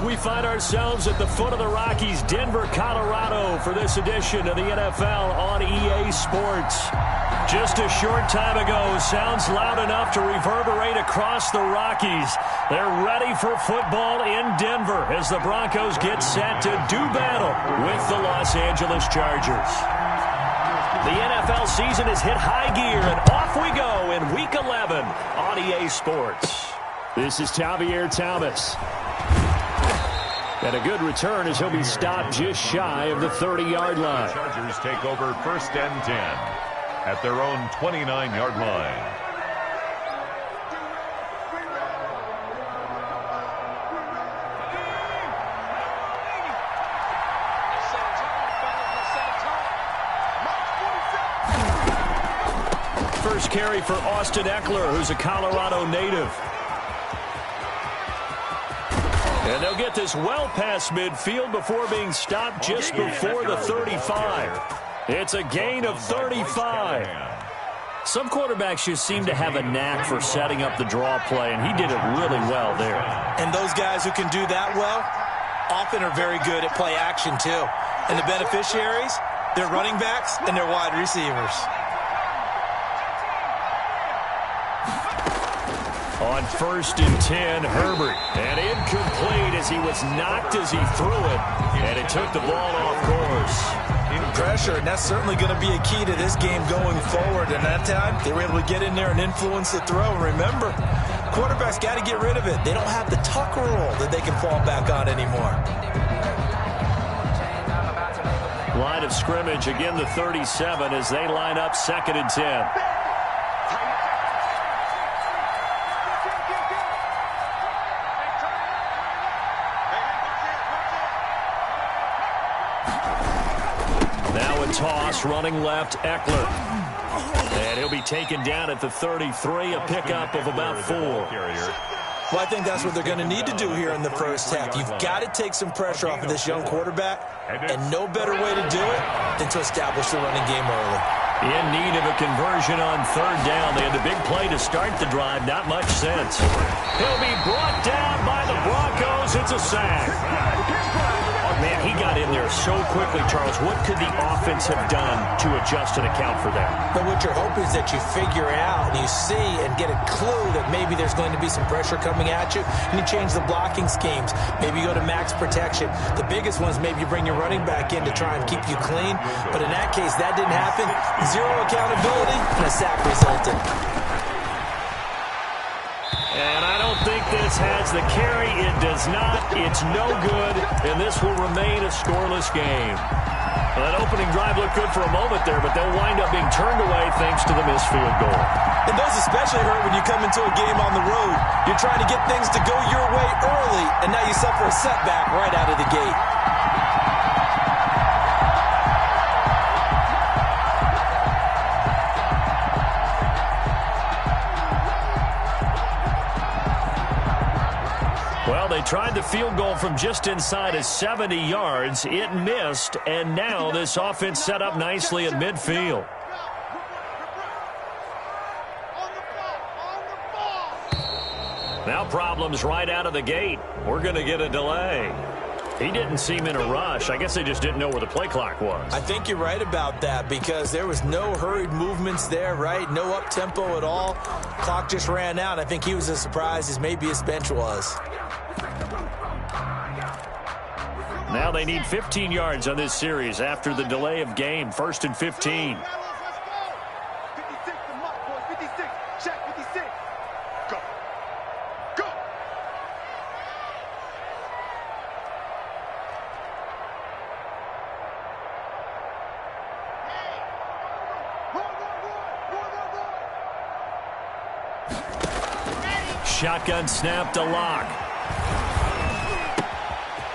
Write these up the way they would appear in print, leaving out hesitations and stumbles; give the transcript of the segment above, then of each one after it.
We find ourselves at the foot of the Rockies, Denver, Colorado, for this edition of the NFL on EA Sports. Just a short time ago, sounds loud enough to reverberate across the Rockies. They're ready for football in Denver as the Broncos get set to do battle with the Los Angeles Chargers. The NFL season has hit high gear, and off we go in Week 11 on EA Sports. This is Javier Thomas. And a good return as he'll be stopped just shy of the 30-yard line. The Chargers take over 1st and 10 at their own 29-yard line. First carry for Austin Eckler, who's a Colorado native. And they'll get this well past midfield before being stopped just before the 35. It's a gain of 35. Some quarterbacks just seem to have a knack for setting up the draw play, and he did it really well there. And those guys who can do that well often are very good at play action too. And the beneficiaries, they're running backs and they're wide receivers. On 1st and 10, Herbert. And incomplete as he was knocked as he threw it. And it took the ball off course. Pressure, and that's certainly going to be a key to this game going forward. And that time, they were able to get in there and influence the throw. And remember, quarterbacks got to get rid of it. They don't have the tuck rule that they can fall back on anymore. Line of scrimmage, again the 37 as they line up 2nd and 10. Toss running left, Eckler. And he'll be taken down at the 33, a pickup of about 4. Well, I think that's what they're going to need to do here in the first half. You've got to take some pressure off of this young quarterback, and no better way to do it than to establish the running game early. In need of a conversion on 3rd down. They had the big play to start the drive, not much sense. He'll be brought down by the Broncos. It's a sack. Man, he got in there so quickly, Charles. What could the offense have done to adjust and account for that? But what you're hoping is that you figure out and you see and get a clue that maybe there's going to be some pressure coming at you, and you change the blocking schemes. Maybe you go to max protection. The biggest one is maybe you bring your running back in to try and keep you clean. But in that case, that didn't happen. 0 accountability, and a sack resulted. And I don't think this has the carry. It does not. It's no good, and this will remain a scoreless game. That opening drive looked good for a moment there, but they'll wind up being turned away thanks to the missed field goal. And those especially hurt when you come into a game on the road. You're trying to get things to go your way early, and now you suffer a setback right out of the gate. Well, they tried the field goal from just inside of 70 yards. It missed, and now this offense set up nicely at midfield. Now problems right out of the gate. We're going to get a delay. He didn't seem in a rush. I guess they just didn't know where the play clock was. I think you're right about that because there was no hurried movements there, right? No up-tempo at all. Clock just ran out. I think he was as surprised as maybe his bench was. Now they need 15 yards on this series after the delay of game. 1st and 15. Shotgun snap to Locke.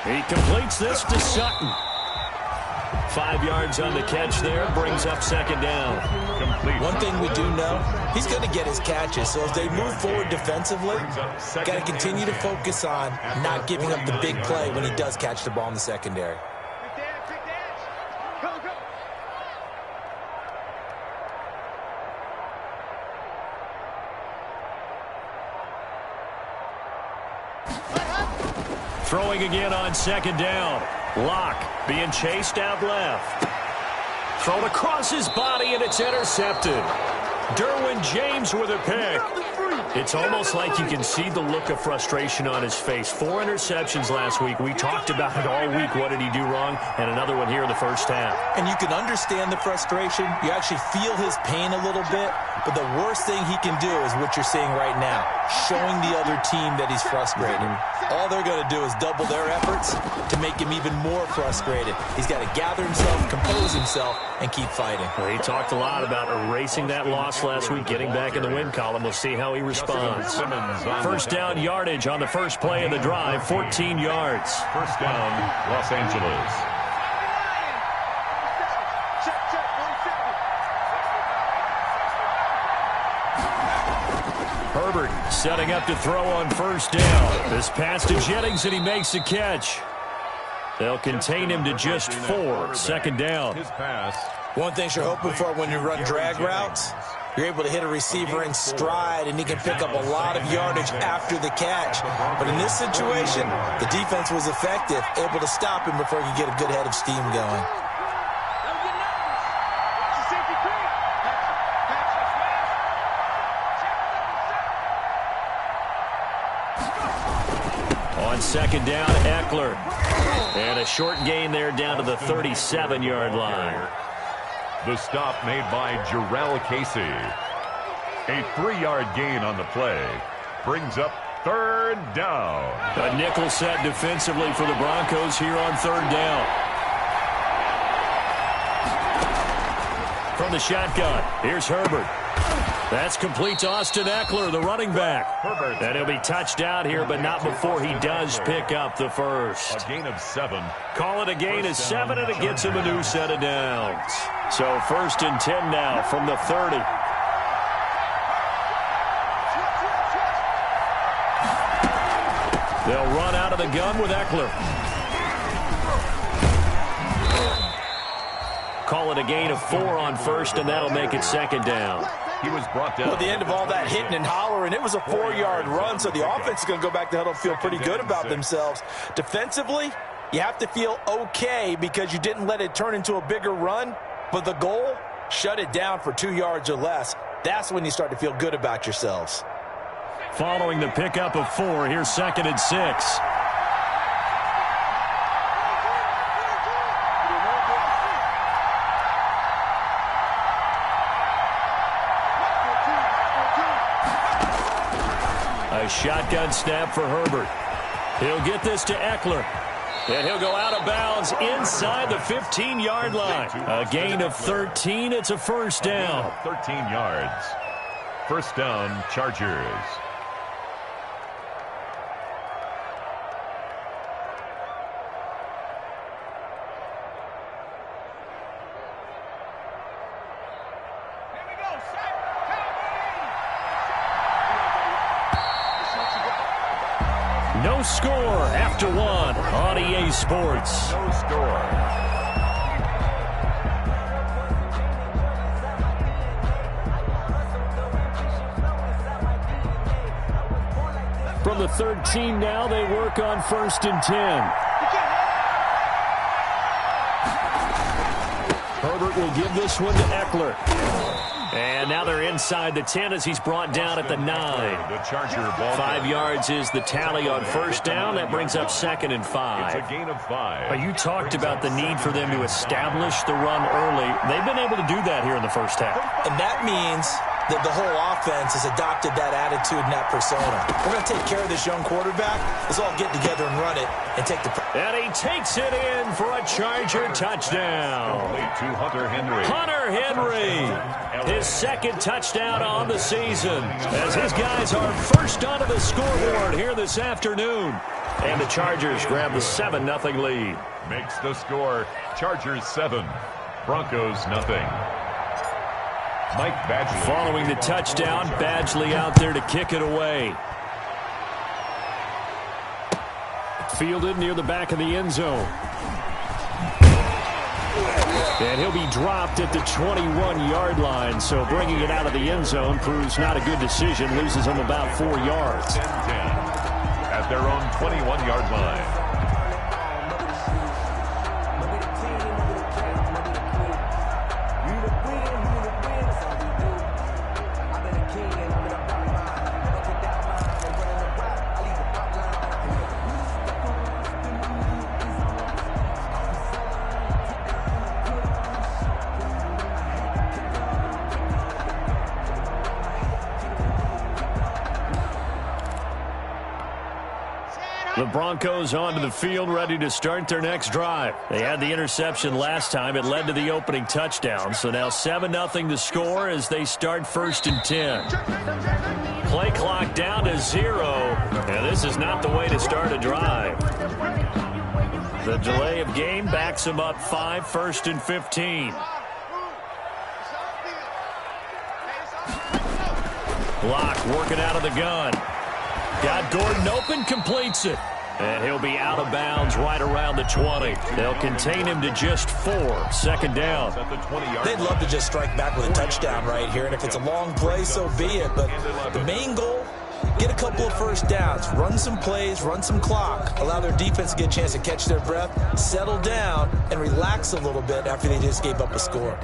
He completes this to Sutton. 5 yards on the catch there, brings up 2nd down. Complete. One thing we do know, he's going to get his catches. So as they move forward defensively, got to continue to focus on not giving up the big play when he does catch the ball in the secondary. Throwing again on second down. Locke being chased out left. Thrown across his body, and it's intercepted. Derwin James with a pick. It's almost like you can see the look of frustration on his face. 4 interceptions last week. We talked about it all week. What did he do wrong? And another one here in the first half. And you can understand the frustration. You actually feel his pain a little bit. But the worst thing he can do is what you're seeing right now, showing the other team that he's frustrated. All they're going to do is double their efforts to make him even more frustrated. He's got to gather himself, compose himself, and keep fighting. Well, he talked a lot about erasing that loss last week, getting back in the win column. We'll see how he responds. First down yardage on the first play of the drive, 14 yards. First down, Los Angeles. Herbert setting up to throw on first down. This pass to Jennings, and he makes the catch. They'll contain him to just 4. Second down. His pass. One thing you're hoping for when you run drag routes, you're able to hit a receiver in stride, and he can pick up a lot of yardage after the catch. But in this situation, the defense was effective, able to stop him before he could get a good head of steam going. On second down, Eckler. And a short gain there down to the 37-yard line. The stop made by Jarrell Casey. A 3-yard gain on the play. Brings up third down. A nickel set defensively for the Broncos here on third down. From the shotgun, here's Herbert. That's complete to Austin Eckler, the running back. Herbert. And he'll be touched out here, but not before he does pick up the first. A gain of 7. Call it a gain of 7, and it gets him a new set of downs. So first and 10 now from the 30. They'll run out of the gun with Eckler. Call it a gain of 4 on first, and that'll make it second down. He was brought down. Well, at the end of all that hitting and hollering, it was a 4-yard run, so the offense is going to go back to huddle and feel pretty good about themselves. Defensively, you have to feel okay because you didn't let it turn into a bigger run, but the goal, shut it down for 2 yards or less. That's when you start to feel good about yourselves. Following the pickup of 4, here's second and 6. A shotgun snap for Herbert. He'll get this to Eckler. And he'll go out of bounds inside the 15-yard line. A gain of 13. It's a first down. 13 yards. First down, Chargers. No score after 1 on EA Sports. No score. From the 13 now, they work on first and 10. Herbert will give this one to Eckler. And now they're inside the 10 as he's brought down at the 9. The Charger ball. 5 yards is the tally on first down. That brings up second and 5. It's a gain of 5. You talked about the need for them to establish the run early. They've been able to do that here in the first half. And that means that the whole offense has adopted that attitude and that persona. We're going to take care of this young quarterback. Let's all get together and run it and take the... And he takes it in for a Charger touchdown. To Hunter Henry. Hunter Henry, his second touchdown on the season, as his guys are first onto the scoreboard here this afternoon. And the Chargers grab the 7-0 lead. Makes the score. Chargers 7. Broncos nothing. Mike Badgley. Following the touchdown, Badgley out there to kick it away. Fielded near the back of the end zone. And he'll be dropped at the 21-yard line, so bringing it out of the end zone proves not a good decision, loses him about 4 yards. 10-10 at their own 21-yard line. The Broncos onto the field, ready to start their next drive. They had the interception last time. It led to the opening touchdown. So now 7-0 to score as they start 1st and 10. Play clock down to 0. And this is not the way to start a drive. The delay of game backs them up 5, 1st and 15. Block working out of the gun. Got Gordon open, completes it. And he'll be out of bounds right around the 20. They'll contain him to just 4. 2nd down. They'd love to just strike back with a touchdown right here. And if it's a long play, so be it. But the main goal, get a couple of first downs. Run some plays, run some clock. Allow their defense to get a chance to catch their breath, settle down, and relax a little bit after they just gave up a score.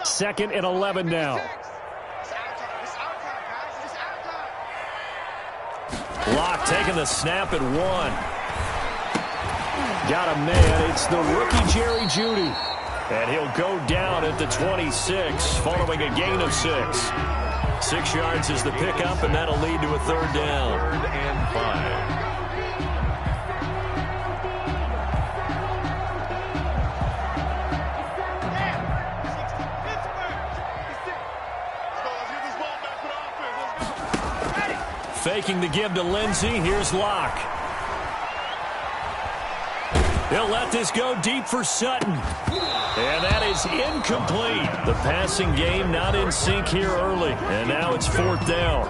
Second and 11 now. Locke taking the snap at 1. Got a man. It's the rookie Jerry Jeudy. And he'll go down at the 26 following a gain of 6. 6 yards is the pickup, and that'll lead to a 3rd down. 3rd and 5. Faking the give to Lindsey. Here's Locke. He'll let this go deep for Sutton. And that is incomplete. The passing game not in sync here early. And now it's 4th down.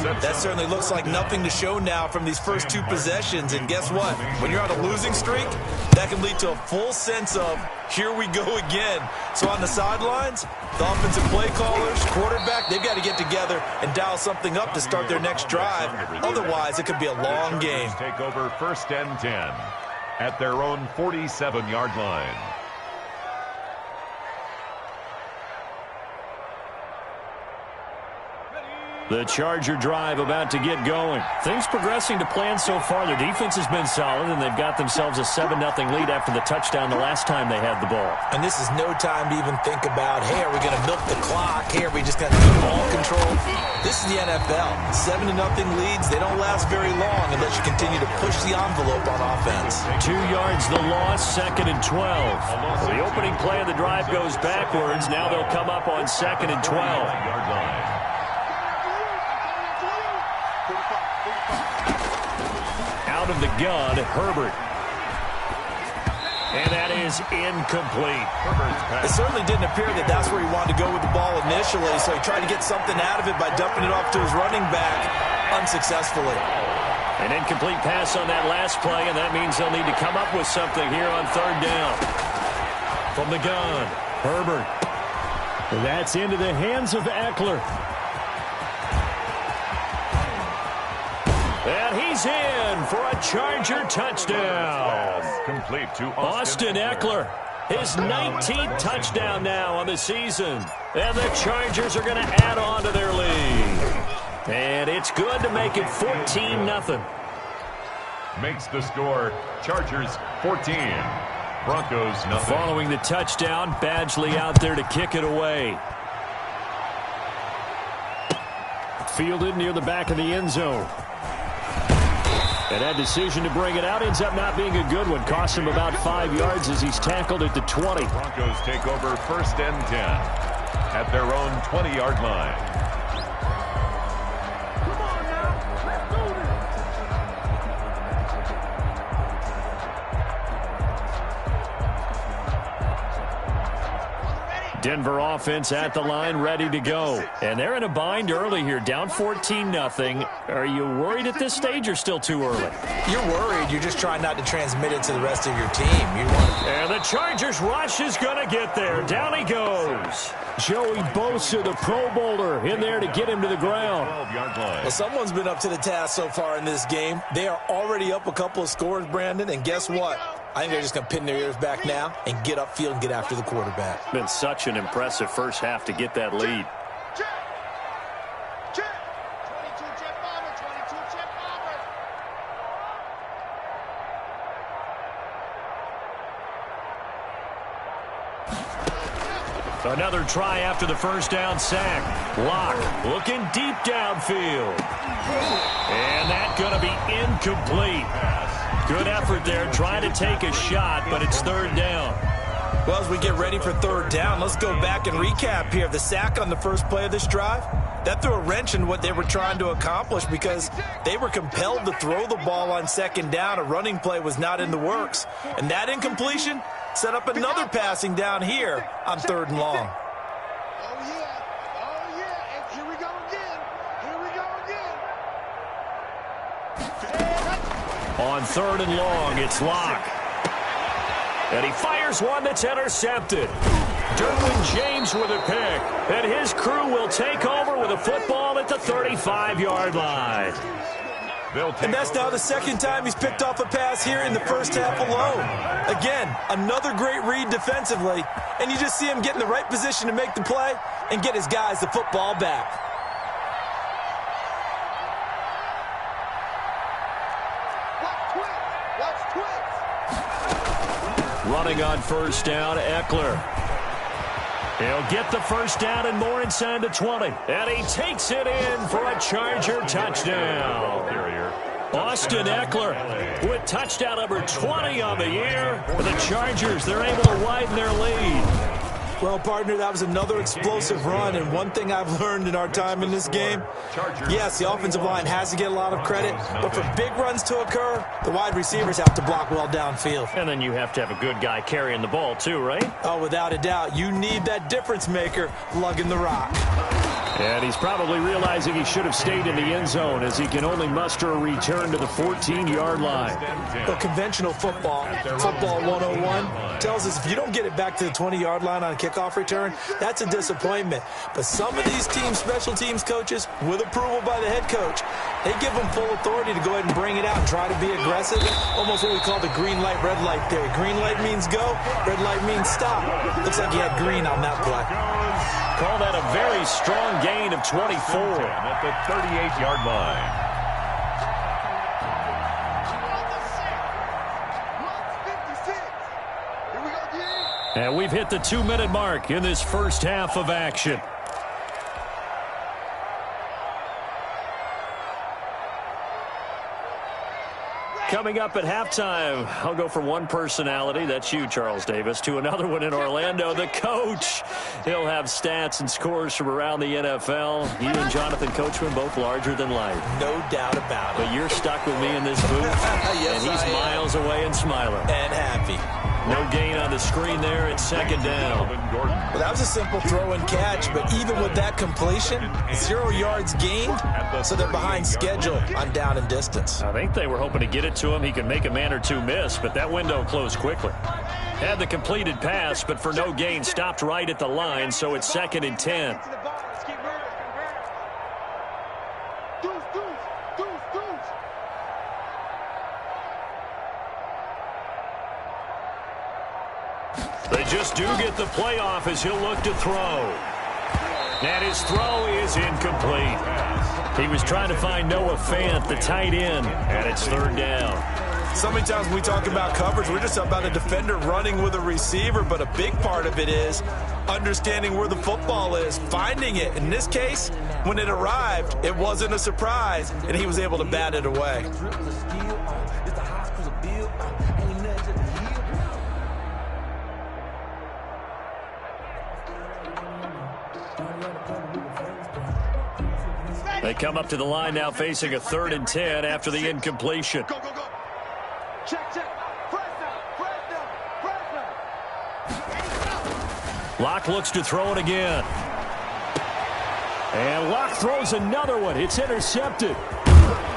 That certainly looks like nothing to show now from these first 2 possessions. And guess what? When you're on a losing streak, that can lead to a full sense of, here we go again. So on the sidelines, the offensive play callers, quarterback, they've got to get together and dial something up to start their next drive. Otherwise, it could be a long game. Take over 1st and 10 at their own 47-yard line. The Charger drive about to get going. Things progressing to plan so far. Their defense has been solid, and they've got themselves a 7-0 lead after the touchdown the last time they had the ball. And this is no time to even think about, hey, are we going to milk the clock? Hey, are we just going to keep ball control? This is the NFL. 7-0 leads, they don't last very long unless you continue to push the envelope on offense. 2 yards the loss, 2nd and 12. The opening play of the drive goes backwards. Now they'll come up on 2nd and 12. Yard line. Out of the gun, Herbert. And that is incomplete. It certainly didn't appear that that's where he wanted to go with the ball initially, so he tried to get something out of it by dumping it off to his running back unsuccessfully. An incomplete pass on that last play, and that means they'll need to come up with something here on 3rd down. From the gun, Herbert. And that's into the hands of Eckler. And he's in for a Charger touchdown. Complete to Austin Eckler. His 19th touchdown now on the season. And the Chargers are going to add on to their lead. And it's good to make it 14-0. Makes the score Chargers 14. Broncos nothing. Following the touchdown, Badgley out there to kick it away. Fielded near the back of the end zone. And that decision to bring it out ends up not being a good one. Costs him about 5 yards as he's tackled at the 20. Broncos take over 1st and 10 at their own 20-yard line. Denver offense at the line, ready to go. And they're in a bind early here, down 14-0. Are you worried at this stage or still too early? You're worried. You're just trying not to transmit it to the rest of your team. And the Chargers rush is going to get there. Down he goes. Joey Bosa, the Pro Bowler, in there to get him to the ground. Well, someone's been up to the task so far in this game. They are already up a couple of scores, Brandon, and guess what? I think they're just going to pin their ears back now and get upfield and get after the quarterback. Been such an impressive first half to get that lead. Another try after the first down sack. Locke looking deep downfield. And that's going to be incomplete. Good effort there trying to take a shot, but it's third down. Well, as we get ready for third down, let's go back and recap here. The sack on the first play of this drive, that threw a wrench in what they were trying to accomplish because they were compelled to throw the ball on second down. A running play was not in the works. And that incompletion set up another passing down here on third and long. And here we go again. On third and long, it's Locke. And he fires one that's intercepted. Derwin James with a pick. And his crew will take over with a football at the 35-yard line. And that's now the second time he's picked off a pass here in the first half alone. Again, another great read defensively. And you just see him get in the right position to make the play and get his guys the football back. Running on first down, Eckler. He'll get the first down and more inside the 20. And he takes it in for a Charger touchdown. Austin Eckler with touchdown number 20 on the year. For the Chargers, they're able to widen their lead. Well, partner, that was another explosive run, and one thing I've learned in our time in this game, yes, the offensive line has to get a lot of credit, but for big runs to occur, the wide receivers have to block well downfield. And then you have to have a good guy carrying the ball too, right? Oh, without a doubt. You need that difference maker lugging the rock. And he's probably realizing he should have stayed in the end zone as he can only muster a return to the 14-yard line. Well, conventional football 101, tells us if you don't get it back to the 20-yard line on a kickoff return, that's a disappointment. But some of these special teams coaches, with approval by the head coach, they give them full authority to go ahead and bring it out and try to be aggressive. Almost what we call the green light, red light theory. Green light means go, red light means stop. Looks like he had green on that play. Call that a very strong gain of 24. At the 38-yard line. And we've hit the 2-minute mark in this first half of action. Coming up at halftime, I'll go from one personality, that's you, Charles Davis, to another one in Orlando, the coach. He'll have stats and scores from around the NFL. He and Jonathan Coachman, both larger than life. No doubt about it. But you're stuck with me in this booth, yes, and he's miles away and smiling. And happy. No gain on the screen there. It's second down. Well, that was a simple throw and catch, but even with that completion, 0 yards gained, so they're behind schedule on down and distance. I think they were hoping to get it to him. He could make a man or two miss, but that window closed quickly. Had the completed pass, but for no gain, stopped right at the line, so it's second and 10. They just do get the playoff as he'll look to throw. And his throw is incomplete. He was trying to find Noah Fant, the tight end, and it's third down. So many times when we talk about coverage, we're just about a defender running with a receiver, but a big part of it is understanding where the football is, finding it. In this case, when it arrived, it wasn't a surprise, and he was able to bat it away. They come up to the line now facing a 3rd and 10 after the incompletion. Go. Check. Press down. Locke looks to throw it again. And Locke throws another one. It's intercepted.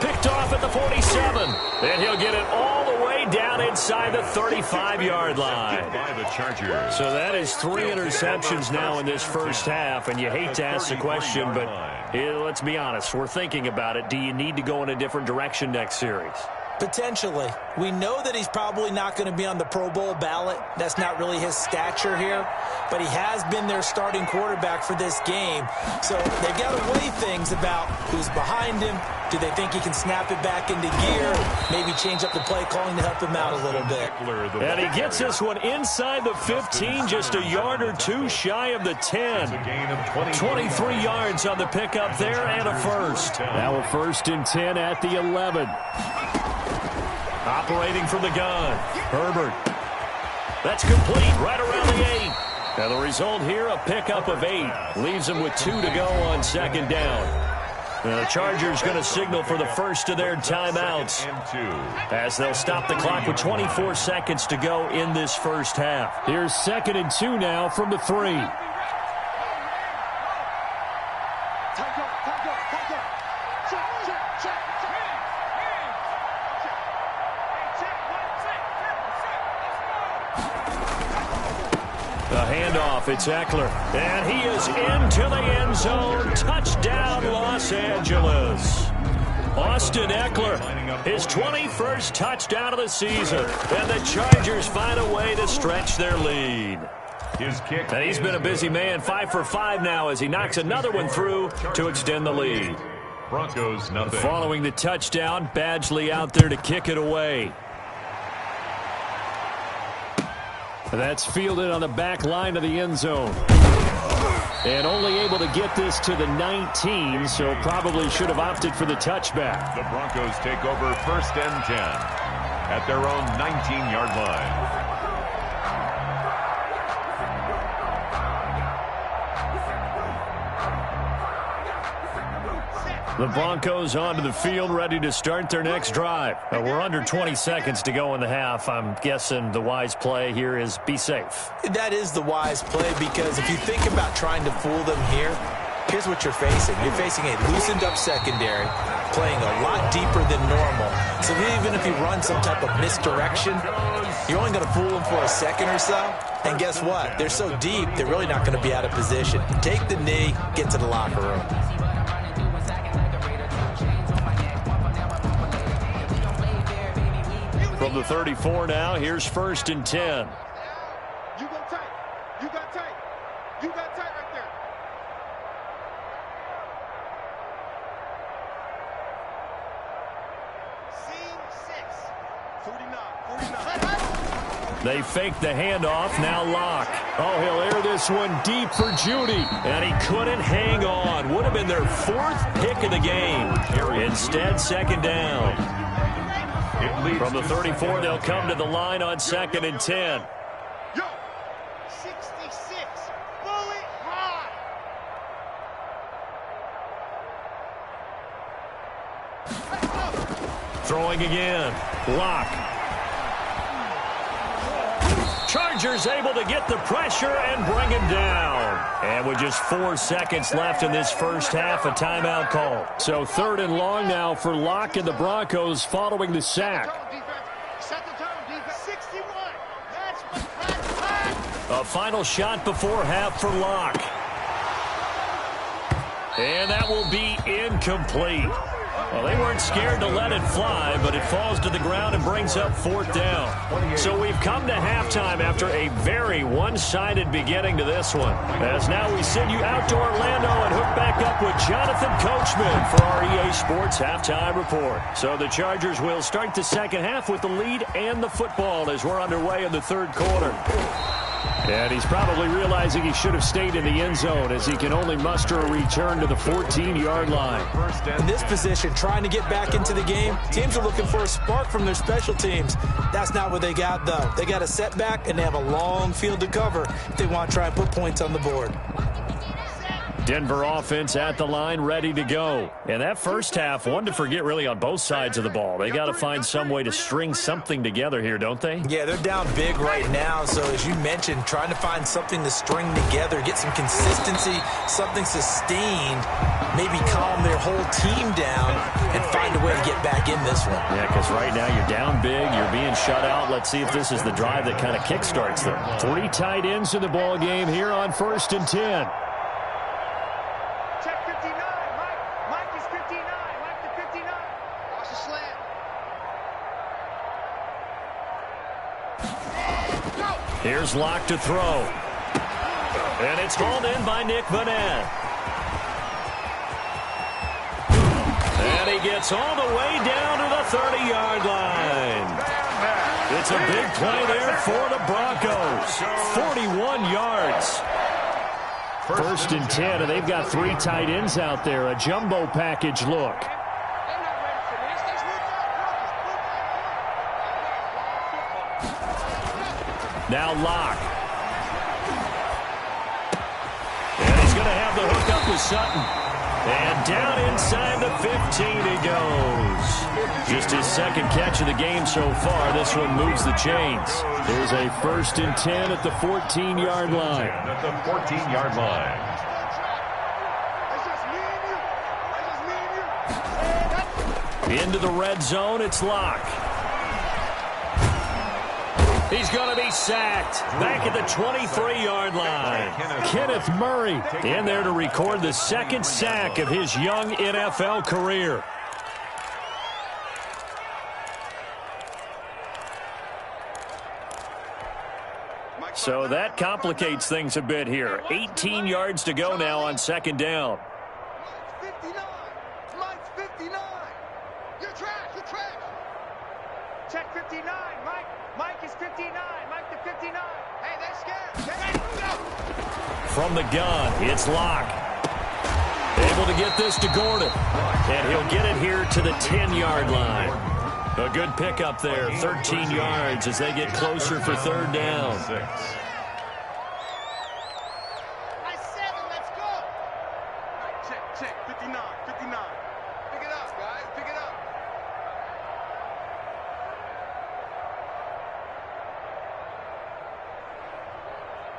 Picked off at the 47. And he'll get it all the way down inside the 35-yard line. By the Chargers. So that is 3 interceptions now in this first half. And you hate to ask the question, but let's be honest. We're thinking about it. Do you need to go in a different direction next series? Potentially. We know that he's probably not going to be on the Pro Bowl ballot. That's not really his stature here. But he has been their starting quarterback for this game. So they've got to weigh things about who's behind him. Do they think he can snap it back into gear? Maybe change up the play calling to help him out a little bit. And he gets this one inside the 15, just a yard or two shy of the 10. 23 yards on the pickup there and a first. Now a 1st and 10 at the 11. Operating from the gun, Herbert. That's complete right around the 8. Now the result here, a pickup of 8. Leaves them with 2 to go on 2nd down. The Chargers going to signal for the first of their timeouts as they'll stop the clock with 24 seconds to go in this first half. Here's 2nd and 2 now from the 3. The handoff, it's Eckler. And he is into the end zone. Touchdown, Los Angeles. Austin Eckler, his 21st touchdown of the season. And the Chargers find a way to stretch their lead. And he's been a busy man, 5 for 5 now as he knocks another one through to extend the lead. Broncos nothing. Following the touchdown, Badgley out there to kick it away. That's fielded on the back line of the end zone. And only able to get this to the 19, so probably should have opted for the touchback. The Broncos take over 1st and 10 at their own 19-yard line. The Broncos onto the field, ready to start their next drive. We're under 20 seconds to go in the half. I'm guessing the wise play here is be safe. That is the wise play because if you think about trying to fool them here, here's what you're facing. You're facing a loosened up secondary, playing a lot deeper than normal. So even if you run some type of misdirection, you're only going to fool them for a second or so. And guess what? They're so deep, they're really not going to be out of position. Take the knee, get to the locker room. From the 34 now, here's 1st and 10. You go tight. You got tight. You got tight right there. Scene 6. 49. They fake the handoff, now Locke. Oh, he'll air this one deep for Judy. And he couldn't hang on. Would have been their 4th pick of the game. Instead, 2nd down. From the 34, they'll come to the line on 2nd and 10. Yo, 66. Bullet high. Throwing again. Locke. Chargers able to get the pressure and bring him down. And with just 4 seconds left in this first half, a timeout call. So 3rd and long now for Locke and the Broncos following the sack. A final shot before half for Locke. And that will be incomplete. Well, they weren't scared to let it fly, but it falls to the ground and brings up 4th down. So we've come to halftime after a very one-sided beginning to this one. As now we send you out to Orlando and hook back up with Jonathan Coachman for our EA Sports Halftime Report. So the Chargers will start the second half with the lead and the football as we're underway in the 3rd quarter. And he's probably realizing he should have stayed in the end zone as he can only muster a return to the 14-yard line. In this position, trying to get back into the game, teams are looking for a spark from their special teams. That's not what they got, though. They got a setback, and they have a long field to cover if they want to try and put points on the board. Denver offense at the line, ready to go. And that first half, one to forget really on both sides of the ball. They got to find some way to string something together here, don't they? Yeah, they're down big right now. So as you mentioned, trying to find something to string together, get some consistency, something sustained, maybe calm their whole team down and find a way to get back in this one. Yeah, because right now you're down big, you're being shut out. Let's see if this is the drive that kind of kickstarts them. 3 tight ends in the ball game here on 1st and 10. Check 59. Mike is 59. Mike to 59. Watch the slant. Here's Locke to throw. And it's hauled in by Nick Vanette. And he gets all the way down to the 30-yard line. It's a big play there for the Broncos. 41 yards. First and 10, and they've got 3 tight ends out there. A jumbo package look. Now Locke. And he's going to have the hook up with Sutton. And down inside the 15 he goes. Just his second catch of the game so far. This one moves the chains. There's a first and 10 at the 14-yard line. At the 14-yard line. Into the red zone, it's Locke. He's going to be sacked. Back at the 23-yard line. Kenneth Murray in there to record the second sack of his young NFL career. So that complicates things a bit here. 18 yards to go now on second down. Mike's 59. Mike's 59. You're trash. You're trash. Check 59, Mike. Mike is 59. Mike to 59. Hey, they're scared. Hey, go. From the gun, it's Locke. Able to get this to Gordon. And he'll get it here to the 10-yard line. A good pickup there, 13 yards as they get closer for third down. Check, 59. Pick it up, guys. Pick it up.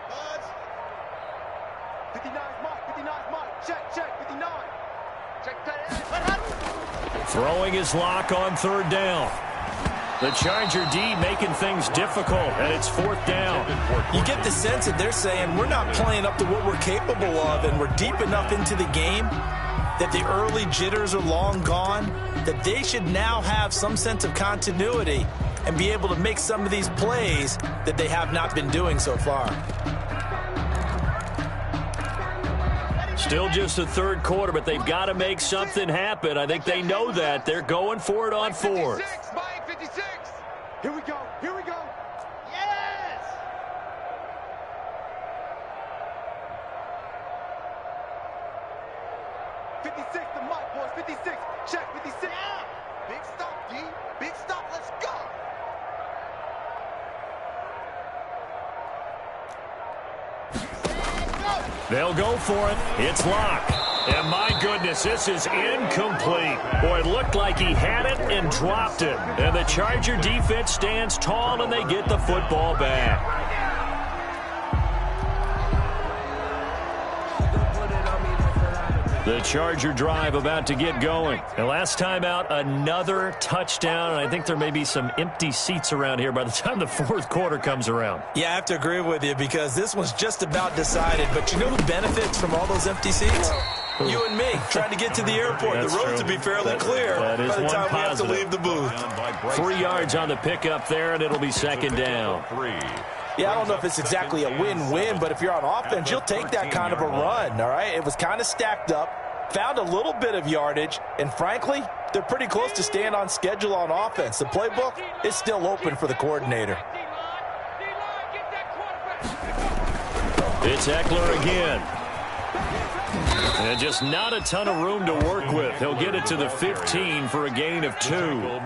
Buds. 59's Mike. Check, 59. Check that. Throwing his Locke on third down. The Charger D making things difficult, and it's fourth down. You get the sense that they're saying we're not playing up to what we're capable of, and we're deep enough into the game that the early jitters are long gone, that they should now have some sense of continuity and be able to make some of these plays that they have not been doing so far. Still just the third quarter, but they've got to make something happen. I think they know that. They're going for it on fourth. 56. Here we go. Yes! The Mike, boys. 56. Check, 56. Yeah. Big stop, D. Big stop. Let's go. They'll go for it. It's Locke. And my goodness, this is incomplete. Boy, it looked like he had it and dropped it. And the Charger defense stands tall, and they get the football back. The Charger drive about to get going. And last time out, another touchdown. And I think there may be some empty seats around here by the time the fourth quarter comes around. Yeah, I have to agree with you because this one's just about decided. But you know who benefits from all those empty seats? You and me, trying to get to the airport. The roads will be fairly clear by the time we have to leave the booth. 3 yards on the pickup there, and it'll be second down. Yeah, I don't know if it's exactly a win-win, but if you're on offense, you'll take that kind of a run, all right? It was kind of stacked up, found a little bit of yardage, and frankly, they're pretty close to staying on schedule on offense. The playbook is still open for the coordinator. It's Eckler again. And just not a ton of room to work with. He'll get it to the 15 for a gain of 2.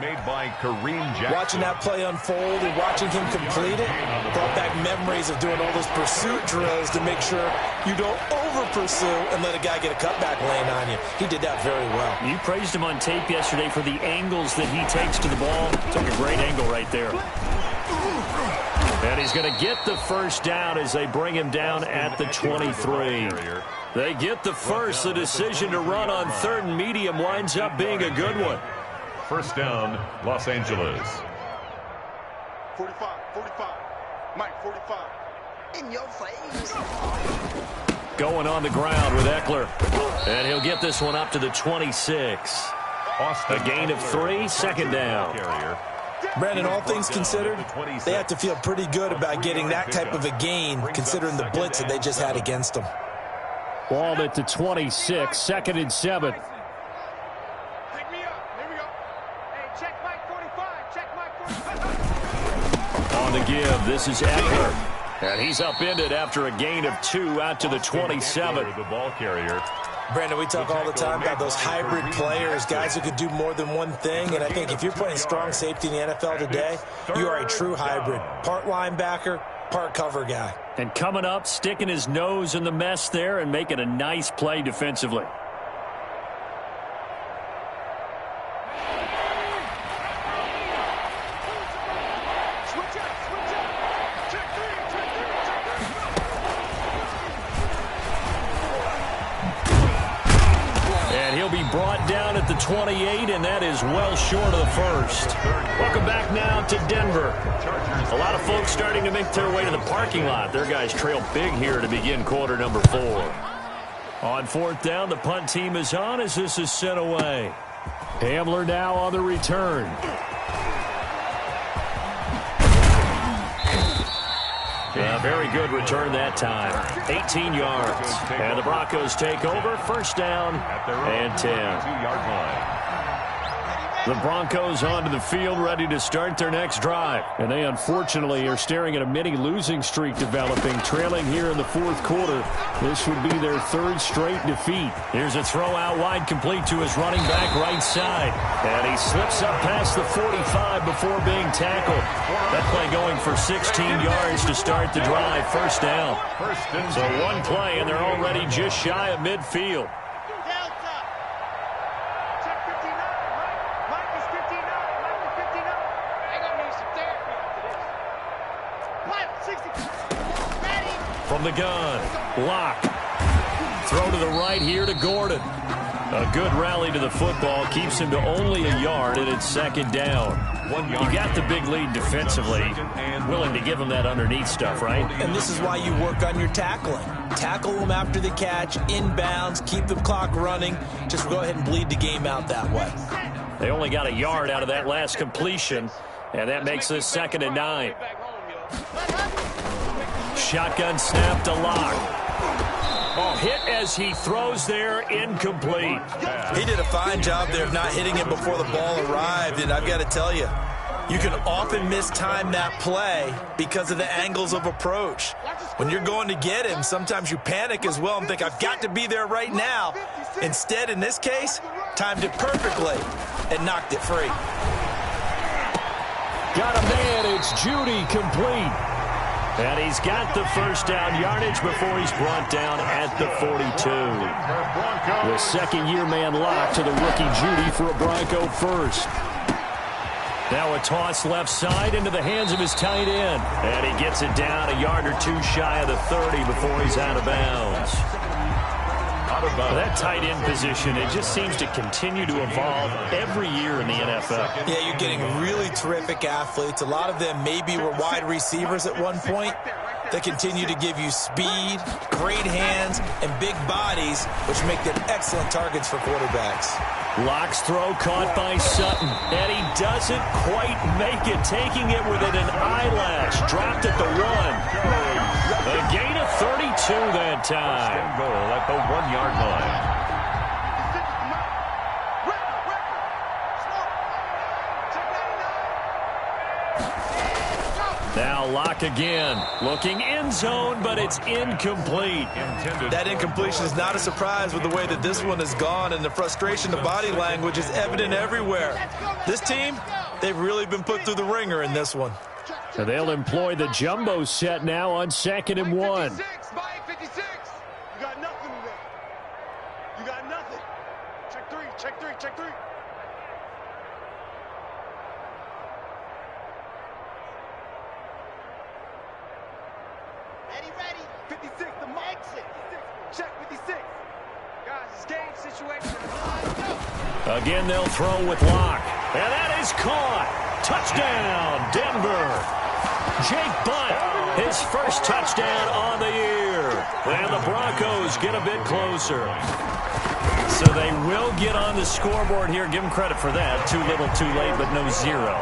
Made by Kareem Jackson. Watching that play unfold and watching him complete it brought back memories of doing all those pursuit drills to make sure you don't over-pursue and let a guy get a cutback lane on you. He did that very well. You praised him on tape yesterday for the angles that he takes to the ball. Took a great angle right there. And he's going to get the first down as they bring him down at the 23. They get the first. The decision to run on third and medium winds up being a good one. First down, Los Angeles. 45. Mike, 45. In your face. Going on the ground with Eckler. And he'll get this one up to the 26. A gain of 3, second down. Brandon, all things considered, they have to feel pretty good about getting that type of a gain, considering the blitz that they just had against them. Ball at the 26, 2nd and 7. Pick me up. Here we go. Hey, check Mike 45. Check Mike 45. On the give, this is Eckler. And he's upended after a gain of 2 out to the 27. The ball carrier. Brandon, we talk all the time about those hybrid players, guys who can do more than one thing. And I think if you're playing strong safety in the NFL today, you are a true hybrid. Part linebacker, part cover guy. And coming up, sticking his nose in the mess there and making a nice play defensively. And he'll be brought down at the 28, and that is well short of the first. Welcome back now to Denver. A lot of folks starting to make their way to the parking lot. Their guys trail big here to begin quarter number 4. On 4th down, the punt team is on as this is sent away. Hamler now on the return. A very good return that time. 18 yards. And the Broncos take over. 1st down and 10. 2-yard line. The Broncos onto the field ready to start their next drive. And they unfortunately are staring at a mini losing streak developing, trailing here in the 4th quarter. This would be their 3rd straight defeat. Here's a throw out wide complete to his running back right side. And he slips up past the 45 before being tackled. That play going for 16 yards to start the drive. 1st down. So one play and they're already just shy of midfield. From the gun, Locke. Throw to the right here to Gordon. A good rally to the football keeps him to only a yard, and it's 2nd down. You got the big lead defensively, willing to give him that underneath stuff, right? And this is why you work on your tackling. Tackle them after the catch, inbounds, keep the clock running. Just go ahead and bleed the game out that way. They only got a yard out of that last completion, and that makes this 2nd and 9. Shotgun snap to Locke. Oh, hit as he throws there, incomplete. He did a fine job there of not hitting it before the ball arrived, and I've got to tell you, you can often mistime that play because of the angles of approach. When you're going to get him, sometimes you panic as well and think, I've got to be there right now. Instead, in this case, timed it perfectly and knocked it free. Got a man, it's Judy, complete. And he's got the 1st down yardage before he's brought down at the 42. The 2nd-year man locked to the rookie Judy for a Bronco first. Now a toss left side into the hands of his tight end. And he gets it down a yard or 2 shy of the 30 before he's out of bounds. That tight end position, it just seems to continue to evolve every year in the NFL. Yeah, you're getting really terrific athletes. A lot of them maybe were wide receivers at one point. They continue to give you speed, great hands, and big bodies, which make them excellent targets for quarterbacks. Locke's throw caught by Sutton, and he doesn't quite make it, taking it within an eyelash. Dropped at the 1. A gain of 32 that time. Goal at the 1-yard line. Now Locke again, looking end zone, but it's incomplete. That incompletion is not a surprise with the way that this one has gone, and the frustration, the body language is evident everywhere. This team, they've really been put through the ringer in this one. So they'll employ the jumbo set now on 2nd and 1. 56, Mike 56. You got nothing today. You got nothing. Check 3, check 3, check 3. Ready. 56, the exit. Check 56. Guys, it's game situation. Again, they'll throw with Locke. And that is caught. Touchdown, Denver. Jake Butt, his 1st touchdown on the year. And the Broncos get a bit closer. So they will get on the scoreboard here. Give them credit for that. Too little, too late, but no 0.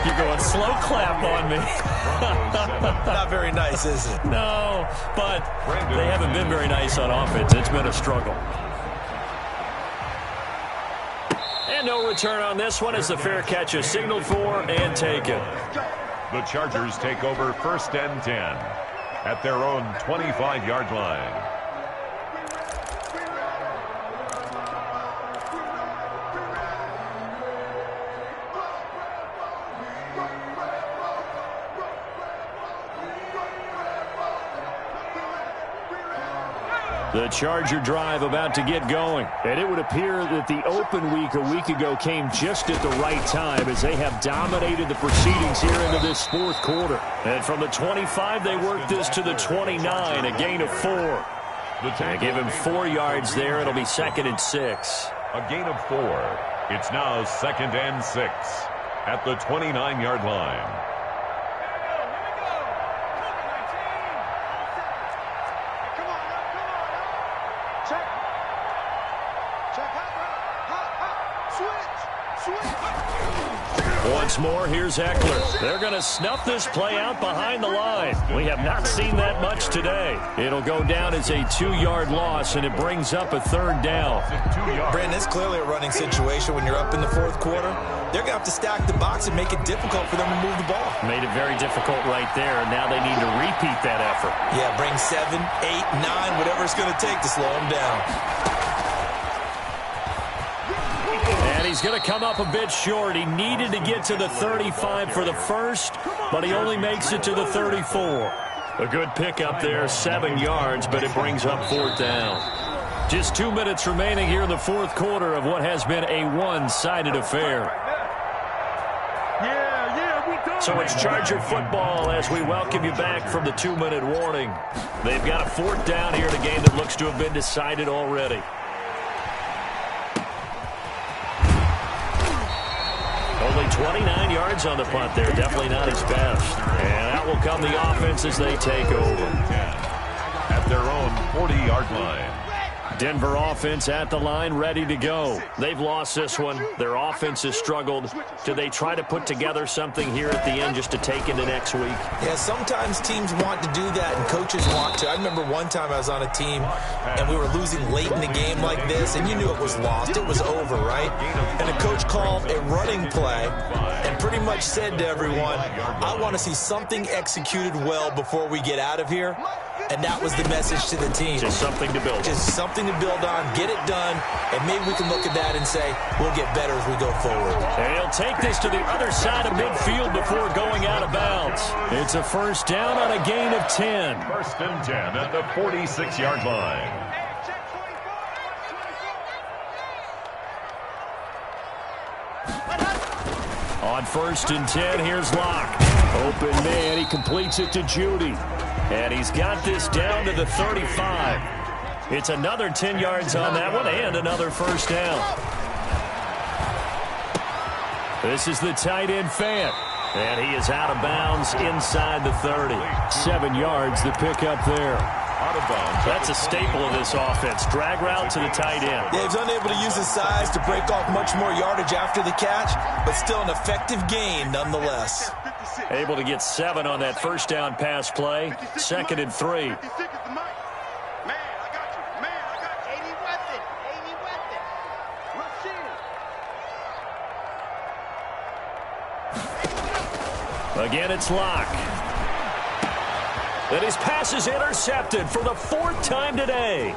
You're going slow clap on me. Not very nice, is it? No, but they haven't been very nice on offense. It's been a struggle. And no return on this one as the fair catch is signaled for and taken. The Chargers take over 1st and 10 at their own 25-yard line. The Charger drive about to get going. And it would appear that the open week a week ago came just at the right time as they have dominated the proceedings here into this 4th quarter. And from the 25, they work this to the 29, a gain of 4. They give him 4 yards there. It'll be 2nd and 6. A gain of 4. It's now 2nd and 6 at the 29-yard line. Once more, here's Eckler. They're going to snuff this play out behind the line. We have not seen that much today. It'll go down as a 2-yard loss, and it brings up a 3rd down. Brandon, it's clearly a running situation when you're up in the 4th quarter. They're going to have to stack the box and make it difficult for them to move the ball. Made it very difficult right there, and now they need to repeat that effort. Yeah, bring 7, 8, 9, whatever it's going to take to slow them down. And he's going to come up a bit short. He needed to get to the 35 for the first, but he only makes it to the 34. A good pickup there, 7 yards, but it brings up 4th down. Just 2 minutes remaining here in the 4th quarter of what has been a one-sided affair. So it's Charger football as we welcome you back from the 2-minute warning. They've got a 4th down here in a game that looks to have been decided already. Only 29 yards on the punt there. Definitely not his best. And out will come the offense as they take over. At their own 40-yard line. Denver offense at the line, ready to go. They've lost this one. Their offense has struggled. Do they try to put together something here at the end just to take into next week? Yeah, sometimes teams want to do that and coaches want to. I remember one time I was on a team and we were losing late in the game like this, and you knew it was lost. It was over, right? And the coach called a running play and pretty much said to everyone, I want to see something executed well before we get out of here. And that was the message to the team. Just something to build on. Just something to build on, get it done, and maybe we can look at that and say, we'll get better as we go forward. And he'll take this to the other side of midfield before going out of bounds. It's a 1st down on a gain of 10. 1st and 10 at the 46-yard line. On 1st and 10, here's Locke. Open man, he completes it to Judy. And he's got this down to the 35. It's another 10 yards on that one and another 1st down. This is the tight end Fant. And he is out of bounds inside the 30. 7 yards, the pickup there. Out of bounds. That's a staple of this offense. Drag route to the tight end. Yeah, he's unable to use his size to break off much more yardage after the catch, but still an effective gain nonetheless. Able to get 7 on that 1st down pass play. 2nd and 3. Again, it's Locke. And his pass is intercepted for the 4th time today.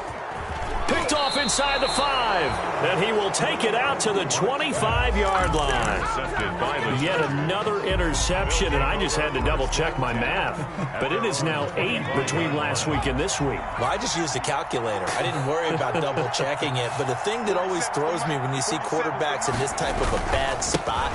Picked off inside the 5. And he will take it out to the 25-yard line. Yet another interception, and I just had to double-check my math. But it is now 8 between last week and this week. Well, I just used a calculator. I didn't worry about double-checking it. But the thing that always throws me when you see quarterbacks in this type of a bad spot,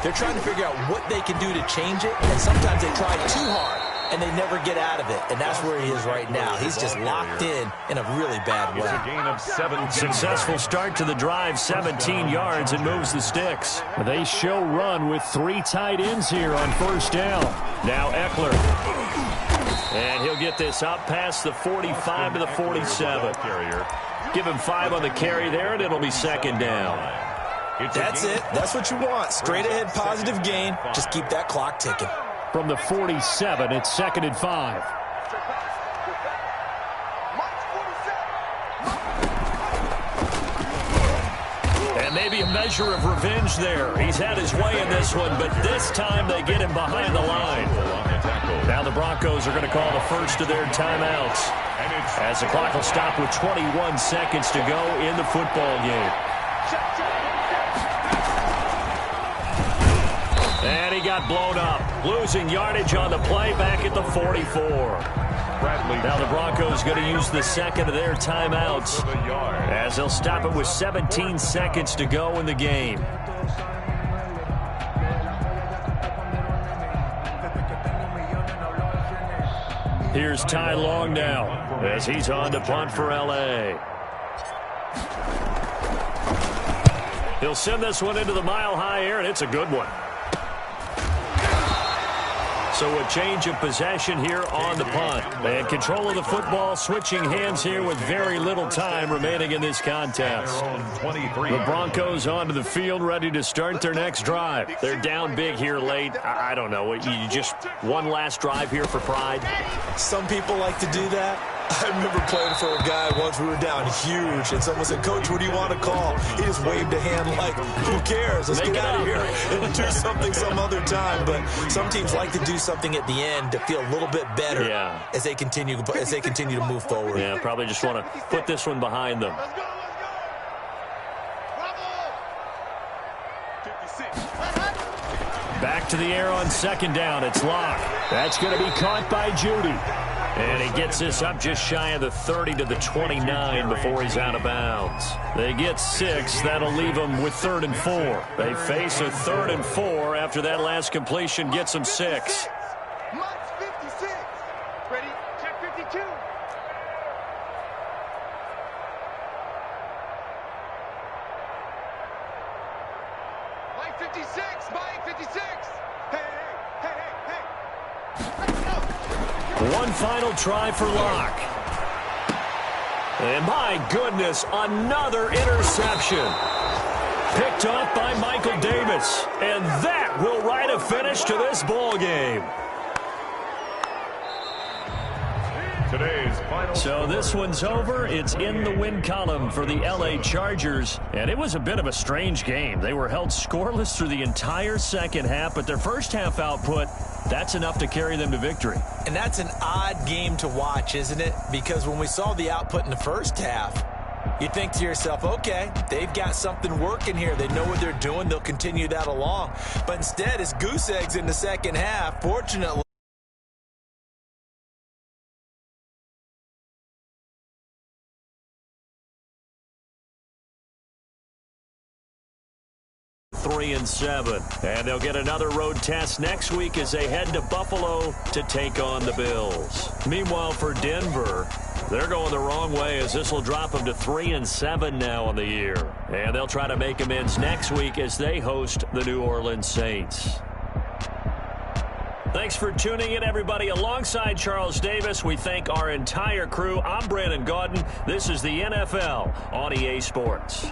they're trying to figure out what they can do to change it, and sometimes they try too hard, and they never get out of it, and that's where he is right now. He's just locked in a really bad way. It's a gain of 17. Successful start to the drive, 17 yards, and moves the sticks. They show run with 3 tight ends here on 1st down. Now Eckler. And he'll get this up past the 45 to the 47. Give him 5 on the carry there, and it'll be 2nd down. That's it. That's what you want. Straight ahead positive gain. Just keep that clock ticking. From the 47, it's 2nd and 5. And maybe a measure of revenge there. He's had his way in this one, but this time they get him behind the line. Now the Broncos are going to call the first of their timeouts, as the clock will stop with 21 seconds to go in the football game. And he got blown up, losing yardage on the play back at the 44. Now the Broncos going to use the second of their timeouts, as they'll stop it with 17 seconds to go in the game. Here's Ty Long now, as he's on to punt for L.A. He'll send this one into the mile-high air, and it's a good one. So a change of possession here on the punt. And control of the football, switching hands here with very little time remaining in this contest. The Broncos onto the field, ready to start their next drive. They're down big here late. I don't know. You just one last drive here for pride? Some people like to do that. I remember playing for a guy once. We were down huge, and someone said, "Coach, what do you want to call?" He just waved a hand like, "Who cares? Let's get out of here and do something some other time." But some teams like to do something at the end to feel a little bit better as they continue to move forward. Yeah, probably just want to put this one behind them. Let's go. Back to the air on 2nd down. It's Locke. That's going to be caught by Judy. And he gets this up just shy of the 30 to the 29 before he's out of bounds. They get 6. That'll leave them with 3rd and 4. They face a 3rd and 4 after that last completion gets them 6. Mike's 56. Ready? Check 52. Mike 56. Mike 56. Hey. Let's go. One final try for Locke. And my goodness, another interception. Picked off by Michael Davis. And that will write a finish to this ball game. Today's final. So this one's over. It's in the win column for the L.A. Chargers. And it was a bit of a strange game. They were held scoreless through the entire second half, but their first half output, that's enough to carry them to victory. And that's an odd game to watch, isn't it? Because when we saw the output in the first half, you think to yourself, okay, they've got something working here. They know what they're doing. They'll continue that along. But instead, it's goose eggs in the second half. Fortunately, Three and 7. And they'll get another road test next week as they head to Buffalo to take on the Bills. Meanwhile, for Denver, they're going the wrong way as this will drop them to 3 and 7 now on the year. And they'll try to make amends next week as they host the New Orleans Saints. Thanks for tuning in, everybody. Alongside Charles Davis, we thank our entire crew. I'm Brandon Gaudin. This is the NFL on EA Sports.